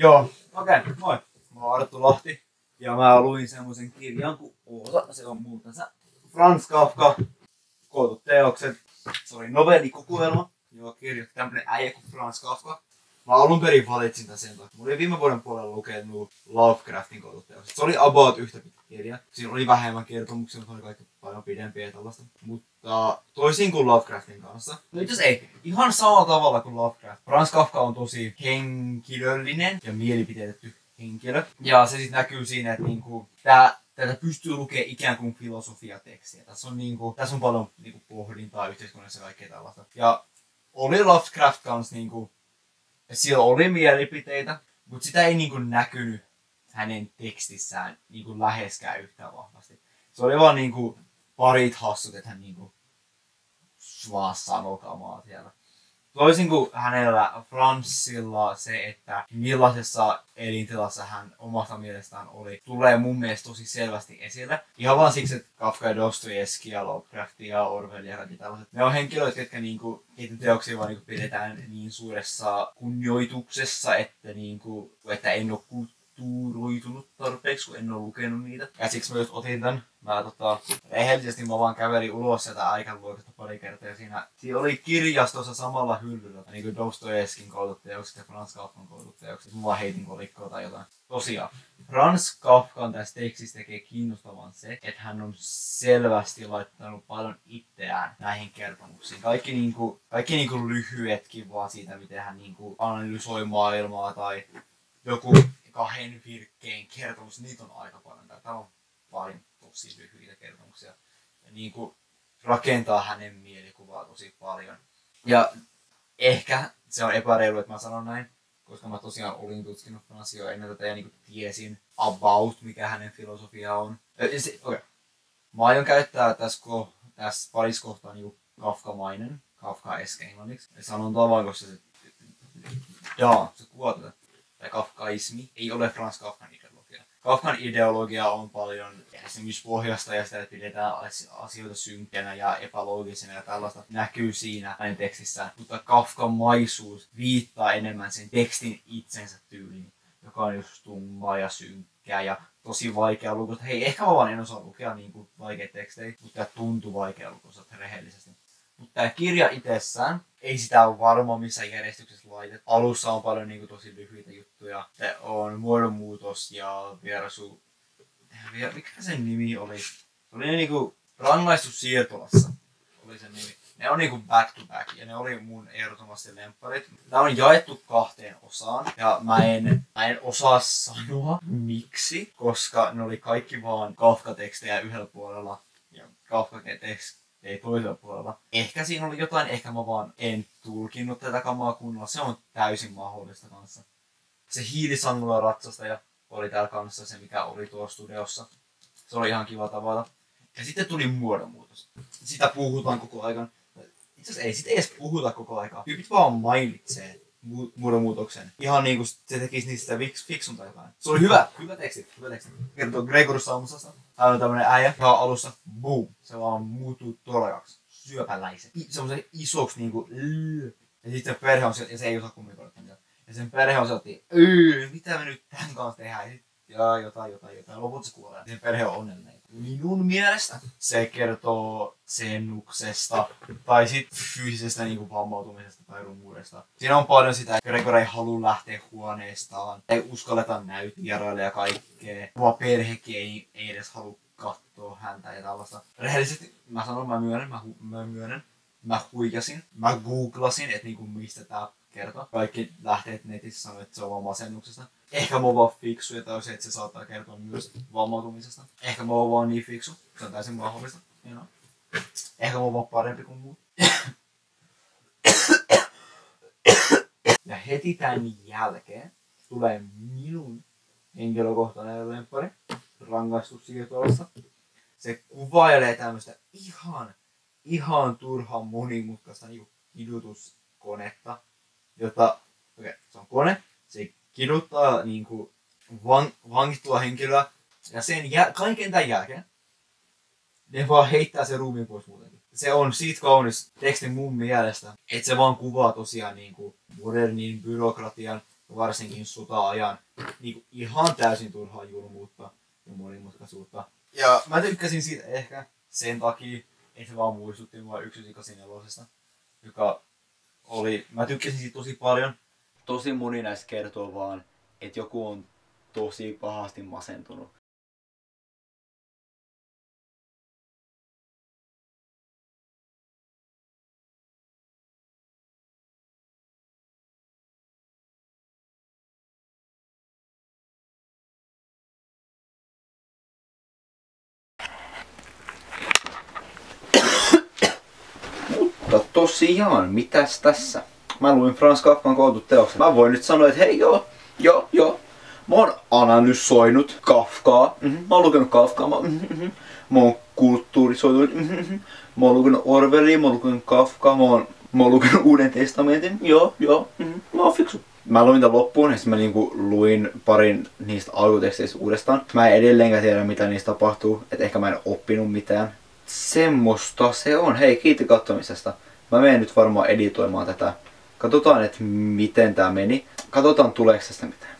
Joo, okei, moi. Mä oon Arttu Lahti ja mä luin semmosen kirjan kuin Oosa, se on muutensa Franz Kafka, kootut teokset. Se oli novellikokoelma, joka kirjoitti tämmönen äijä kuin Franz Kafka. Mä alun perin valitsin tän sen takia. Mä olin viime vuoden puolella lukenut Lovecraftin kootut teokset. Se oli about yhtä pitkä kirja. Siinä oli vähemmän kertomuksia, mutta oli kaikki paljon pidempiä ja tällaista. Mutta toisin kuin Lovecraftin kanssa. No itse ei. Ihan samalla tavalla kuin Lovecraft. Franz Kafka on tosi henkilöllinen ja mielipiteetetty henkilö. Ja se sitten näkyy siinä, että niinku, tätä pystyy lukemaan ikään kuin filosofiatekstiä. Tässä on paljon niinku pohdintaa yhteiskunnassa ja kaikkea tällaista. Ja oli Lovecraft kanssa niinku, sillä oli mielipiteitä, mutta sitä ei niinku näkynyt hänen tekstissään niinku läheskään yhtä vahvasti. Se oli vaan niinku parit hassut, että hän niinku vaan sanoi kamaa siellä. Toisin kuin hänellä Franzilla se, että millaisessa elintilassa hän omasta mielestään oli, tulee mun mielestä tosi selvästi esille. Ihan vaan siksi, että Kafka ja Dostojevski ja Lovecraft ja Orwell ja kaikki tällaiset. Ne on henkilöitä, jotka niinku, heidän teoksia vaan niinku pidetään niin suuressa kunnioituksessa, että en ole kulttuuroitunut tarpeeksi, kun en ole lukenut niitä. Ja siksi mä just otin tän. Rehellisesti mä vaan kävelin ulos sieltä aikaluokasta pari kertaa ja siinä oli kirjastossa samalla hyllyllä, niin kuin Dostojevskin kootut teokset ja Franz Kafkan kootut teokset. Mä vaan heitin kolikkoa tai jotain. Tosiaan, Franz Kafkan tässä tekstissä tekee kiinnostavan se, että hän on selvästi laittanut paljon itseään näihin kertomuksiin. Kaikki lyhyetkin vaan siitä, miten hän analysoi maailmaa tai joku 2 virkkeen kertomus, niitä on aika paljon. Tää on paljon tosi lyhyitä kertomuksia. Ja rakentaa hänen mielikuvaa tosi paljon. Ja ehkä se on epäreilu, että mä sanon näin, koska mä tosiaan olin tutkinut Franzia ennen tätä ja tiesin about, mikä hänen filosofia on. Okay. Mä aion käyttää tässä parissa kohtaa kafkamainen, kafkaesk englanniksi. Ja sanon tavan, koska se kuvaa tätä. Tai kafkaismi ei ole Franz Kafkan ideologia. Kafkan ideologia on paljon pohjasta ja sitä pidetään asioita synkkänä ja epäloogisena ja tällaista näkyy siinä hänen tekstissään. Mutta kafkamaisuus viittaa enemmän sen tekstin itsensä tyyliin, joka on just tumma ja synkkää ja tosi vaikea lukuista. Hei, ehkä mä vaan en osaa lukea vaikeita tekstejä, mutta tää tuntuu vaikea lukuista rehellisesti. Mutta tämä kirja itsessään, ei sitä ole varma missä järjestyksessä laitettu. Alussa on paljon tosi lyhyitä juttuja. Se on muodonmuutos ja mikä sen nimi oli? Se oli rangaistus siirtolassa. Oli sen nimi. Ne on back to back ja ne oli mun ehdottomasti lempparit. Tämä on jaettu 2 osaan ja mä en osaa sanoa miksi, koska ne oli kaikki vaan Kafka-tekstejä yhdellä puolella ja Kafka-tekstejä ei toisella puolella. Ehkä siinä oli jotain, ehkä mä vaan en tulkinnut tätä kamaa kunnolla. Se on täysin mahdollista kanssa. Se hiilisangulla ratsastaja oli täällä kanssa, se mikä oli tuossa studiossa. Se oli ihan kiva tavata. Ja sitten tuli muodonmuutos. Sitä puhutaan koko ajan. Itse asiassa ei sitä edes puhuta koko aikaa. Tyypit vaan mainitsee muodonmuutoksen. Ihan niinku se tekisi niistä fiksun tai jotain. Se oli hyvä teksti. Kertoo Gregor Samsasta. Hän on tämmönen äijä. Ihan alussa, boom. Se vaan muuttuu toleraksi. Syöpäläiset. Semmoisen isoksi Ja sitten se perhe on sieltä, ja se ei osaa kommunikoida mitään. Ja sen perhe on sieltä, mitä me nyt tämän kanssa tehdään? Ja jotain. Lopulta se kuolee. Sen perhe on onnellinen. Minun mielestä se kertoo sennuksesta tai sit fyysisestä vammautumisesta tai rummuudesta. Siinä on paljon sitä, että Gregor ei halua lähteä huoneestaan. Ei uskalleta näytvieraille ja kaikkea. Oma perhekin ei edes halua katsoa häntä ja tällaista. Rehellisesti mä sanon, mä myönnän. Mä huijasin. Mä googlasin, että mistä tää kertoo. Kaikki lähteet netissä sanoo, että se on vaan masennuksesta. Ehkä mä oon vaan fiksu ja tai se, että se saattaa kertoa myös vammautumisesta. Ehkä mä oon vaan niin fiksu. Se on täysin mahdollista. Ehkä mä oon vaan parempi kuin muut. Ja heti tän jälkeen tulee minun henkilökohtainen lemppari rangaistussiirtolassa. Se kuvailee tämmöstä ihan turhan monimutkaista kidutuskonetta, jota, se on kone, se kiduttaa vangittua henkilöä ja kaiken tämän jälkeen ne vaan heittää sen ruumiin pois muutenkin. Se on siitä kaunis teksti mun mielestä, että se vaan kuvaa tosiaan modernin byrokratian varsinkin sota-ajan niin ihan täysin turhaa julmuutta ja monimutkaisuutta. Ja mä tykkäsin siitä ehkä sen takia, että se vaan muistutti mua 1984, joka oli, mä tykkäsin siitä tosi paljon. Tosi moni näistä kertoo vaan, että joku on tosi pahasti masentunut. Mutta tosiaan, mitäs tässä? Mä luin Franz Kafkan kootut teokset. Mä voin nyt sanoa, että hei joo. Mä oon analysoinut Kafkaa. Mä oon lukenut Kafkaa. Mä oon kulttuurisoitunut. Mä oon lukenut Orwellia, mä oon lukenut Kafkaa. Mä oon lukenut Uuden testamentin. Joo. Mä oon fiksu. Mä luin tämän loppuun ja sitten mä luin parin niistä alkuteksteistä uudestaan. Mä en edelleenkään tiedä mitä niistä tapahtuu. Et ehkä mä en oppinut mitään. Semmosta se on. Hei, kiitti katsomisesta. Mä menen nyt varmaan editoimaan tätä. Katsotaan, että miten tää meni. Katsotaan, tuleeko tästä mitään.